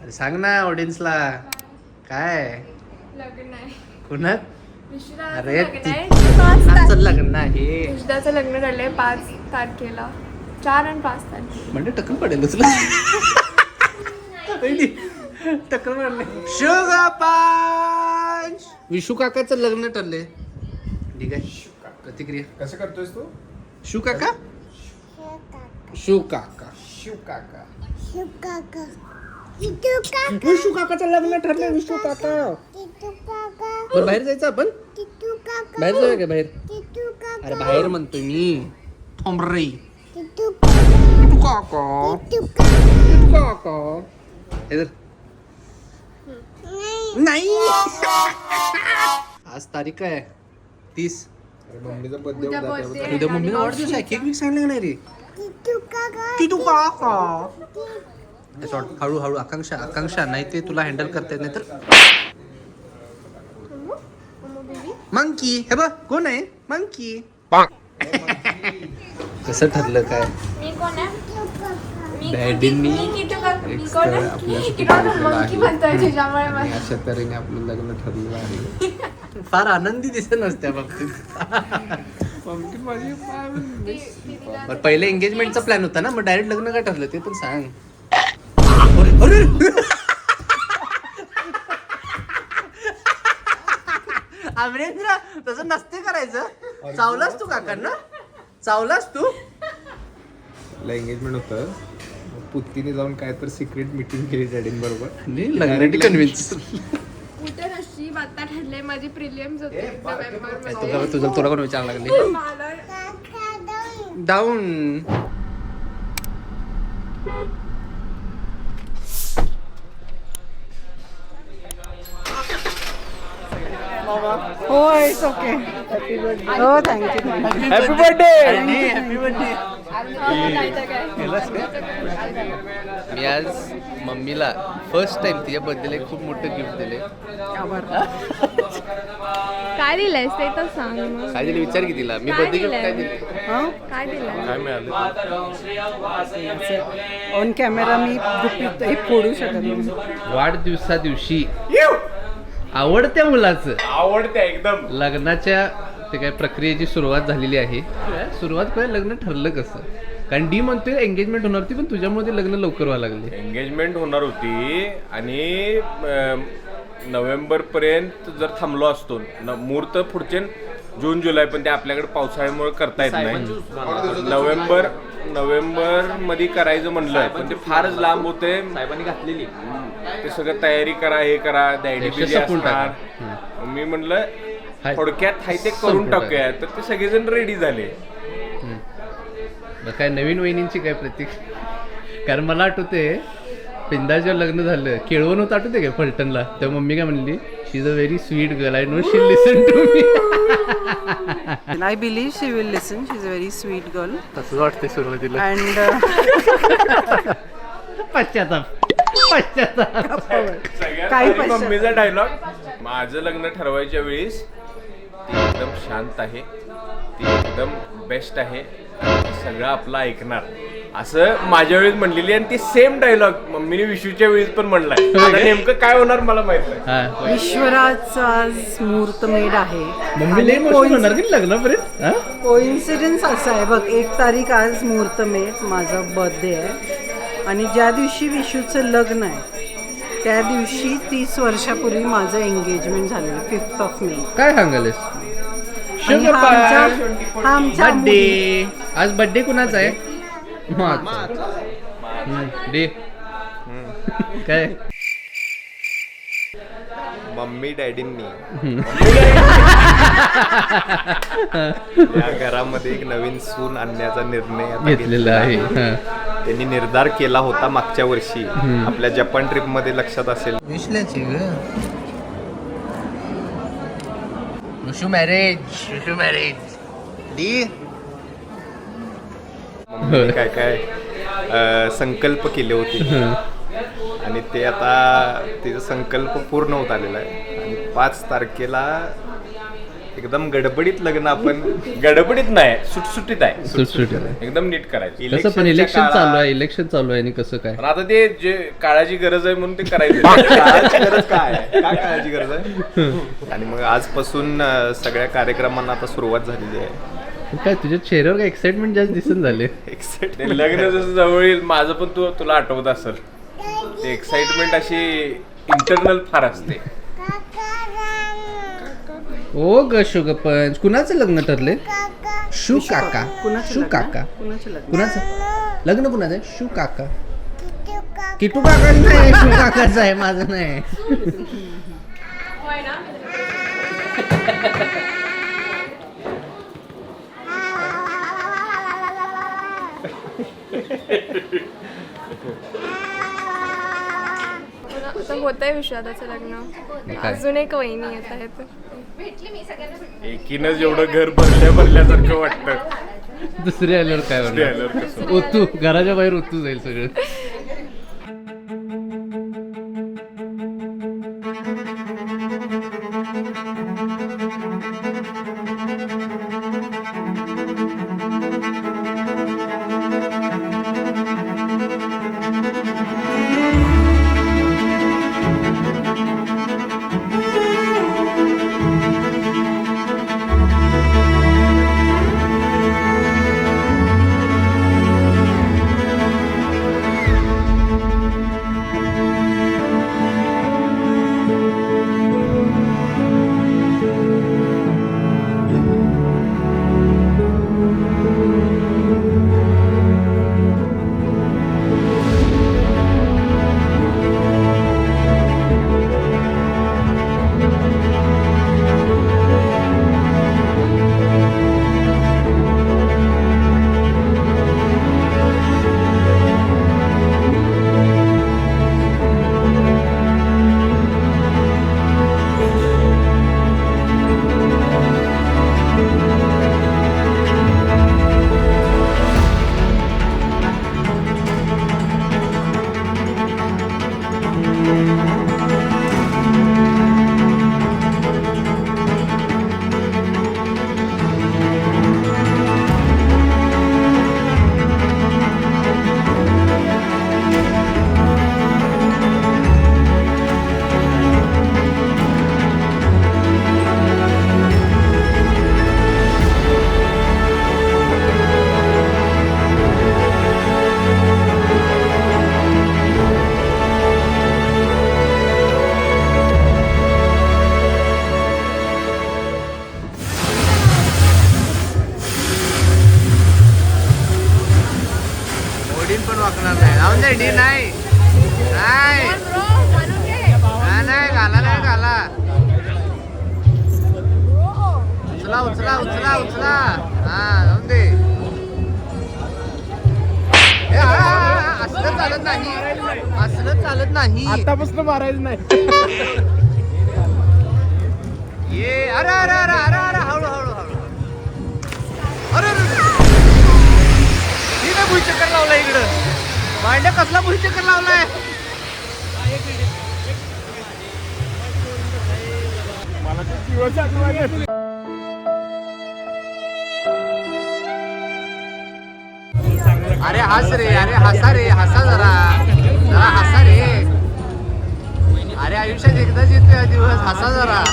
अरे सांग ना ऑडियन्सला काय लग्न आहे कुणात? विश्वदाचं अरे लग्न आहे. कुणाचं लग्न आहे? विश्वदाचं लग्न ठरलंय 5 तारखेला. 4 आणि 5 तारखेला. म्हणजे टक्कल पडेल तुला. टक्कल पडले. शुगर पंच. विशू काकाचं लग्न ठरले. ठीक आहे. प्रतिक्रिया कसं करतोयस तू? शू काका शू काका विशू काकाचं लग्न ठरलंय. विशू काका बरं बाहेर जायचं आपण बाहेर जाऊया का बाहेर? अरे बाहेर म्हणतोय मी थोंबरे काका काका हे धर. नाही आज तारीख काय 30. मम्मीचा बर्थडे उद्या होता birthday. तेव्हा उद्या मम्मीला वाढदिवस आहे. केक बिक सांगले नाही रे किटू काका. हळूहळू आकांक्षा नाही ते तुला हँडल करता येत नाही तर मंकी. हे बघ कोण आहे मंकी. कसं ठरलं काय? मी कोण आहे? डॅडींनी एक स्थळ आपल्यासाठी बघितलेलं मंकी आहे. म्हणतोय तुझ्यामुळे आणि मला. अशा तऱ्हेने आपलं लग्न ठरलेलं आहे. फार आनंदी दिसत नसत्या बाबतीत. मम्मी माझी बरं पहिले एंगेजमेंटचा प्लॅन होता ना मग डायरेक्ट लग्न काय ठरलं ते पण सांग. अरे, अरे. अमरेंद्र तसं नसते करायचं. चावलास तू काकांना चावलास तू. एंगेजमेंट होतं पुत्तीने जाऊन काय तर सिक्रेट मीटिंग केली डॅडींबरोबर. लग्नासाठी कन्व्हिन्स. उद्या नशीब आता ठरले. माझी प्रिलियम्स होते नोव्हेंबर तुला कोण विचारायला लागली मला डाऊन. हो इट्स ओके. हो thank you. Happy birthday happy birthday. मी आज मम्मीला फर्स्ट टाइम तिच्या बर्थडेला एक खूप मोठं गिफ्ट दिले. काय दिलंयस ते तर सांग मग. काय दिले विचार की तिला. मी बर्थडे गिफ्ट काय दिले काय दिलंय? काय मिळालं? ऑन कॅमेरा मी गुपित हे फोडू शकत नाही. वाढदिवसा दिवशी आवडत्या मुलाचं आवडते एकदम. लग्नाच्या ते काय प्रक्रियेची सुरुवात झालेली आहे. सुरुवात काय लग्न ठरलं कसं? कारण डी म्हणतोय एंगेजमेंट होणार होती पण तुझ्यामुळे ते लग्न लवकर व्हायला लागले. एंगेजमेंट होणार होती आणि नोव्हेंबर पर्यंत जर थांबलो असतो मुहूर्त पुढचे जून जुलै पण ते आपल्याकडे पावसाळ्यामुळे करता येत नाही. नोव्हेंबर मध्ये करायचं म्हणलं पण ते फारच लांब होते. साहेबांनी घातलेली ते सगळं तयारी करा हे करा डॅडी बिझी असणार. मी म्हणलं थोडक्यात हाय ते करून टाकूया तर ते सगळेजण रेडी झाले. काय नवीन वहिनींची काय प्रतीक? कारण मला आठवते पिंदाचं लग्न झालं केळवण होतं आठवते काय फलटणला तेव्हा मम्मी काय म्हणली she is a very sweet girl I know she listen to me. I believe she will listen. She is a very sweet girl. तसंच वाटते सुरुवातीला. अँड पश्चाताप काही सगळ्यात मम्मीचा डायलॉग माझं लग्न ठरवायच्या वेळेस ती एकदम शांत आहे ती एकदम बेस्ट आहे सगळं आपलं ऐकणार असं माझ्या वेळेस म्हणलेली आणि ती सेम डायलॉग मम्मीने विशूच्या वेळेस पण म्हणलाय. आता नेमकं काय होणार मला माहित नाही. ईश्वराचा आज मुहूर्तमेढ आहे. मम्मी लई मोठी होणार की लग्नापर्यंत. कोइन्सिडन्स असा आहे बघ 1 तारीख आज मुहूर्तमेढ माझा बर्थडे आहे आणि ज्या दिवशी विशूचं लग्न आहे त्या दिवशी 30 वर्षापूर्वी माझं एंगेजमेंट झालेलं 5 मे. काय सांगालेस? आणि हा आमच्या बर्थडे आज बर्थडे कुणाचा आहे? डे काय मम्मी डॅडींनी या घरामध्ये एक नवीन सून आणण्याचा निर्णय आता घेतलेला आहे. त्यांनी निर्धार केला होता मागच्या वर्षी आपल्या जपान ट्रिप मध्ये लक्षात असेल. विश्ल्याची ग विशू मॅरेज डी मम्मीने काय काय संकल्प केले होते आणि ते आता तिचा संकल्प पूर्ण होत आलेला आहे आणि 5 तारखेला एकदम गडबडीत लग्न आपण गडबडीत नाही, सुटसुटीत आहे. सुटसुटीत. एकदम नीट करायचं. कसं पण इलेक्शन चालू आहे आणि कसं काय पण आता ते जे काळाची गरज आहे म्हणून ते करायचं. काळाची गरज काय आहे? काय काळाची गरज आहे? आणि मग आजपासून सगळ्या कार्यक्रमांना आता सुरुवात झालेली आहे. काय तुझ्या चेहऱ्यावर काय एक्साइटमेंट जास्त दिसून झाले. ते लग्न जसं जवळ येईल माझं पण तुला आठवत असेल ते एक्साइटमेंट अशी इंटरनल फार असते. ओ ग शुग पंच कुणाचं लग्न ठरले? शू काका. कुणाचं शू लग्न? काका कुणाचं लग्न? कुणाचं लग्न कुणाचं आहे? शू काका. किटू काका नाही, शू काकाचं आहे, माझं नाही. आता होत आहे विश्वादाचं लग्न. अजून एक वहिनी येत आहेत. एकीनंच एवढं घर भरल्यासारखं वाटतं. दुसरी आल्यावर काय दुसरी होणार? आल्यावर कसं? ओतू घराच्या बाहेर ओतू जाईल सगळं. पण वाकणार नाही. जाऊन दे डी नाही नाही नाही घाला नाही घाला. उचला उचला उचला उचला. हा जाऊन दे. असलं चालत नाही, असलं चालत नाही. आतापासून मारायचं नाही. ये अरे अरे अरे अरे अरे हळू हळू हळू. अरे तिने भुईचक्कर लावलाय इकडं. भांड्या कसला भुईचक्कर लावलाय. मला ते दिवस आठवले. अरे हस रे, अरे हसा रे, हसा जरा जरा हसा रे. अरे आयुष्यात एकदाच येतोय दिवस, हसा जरा.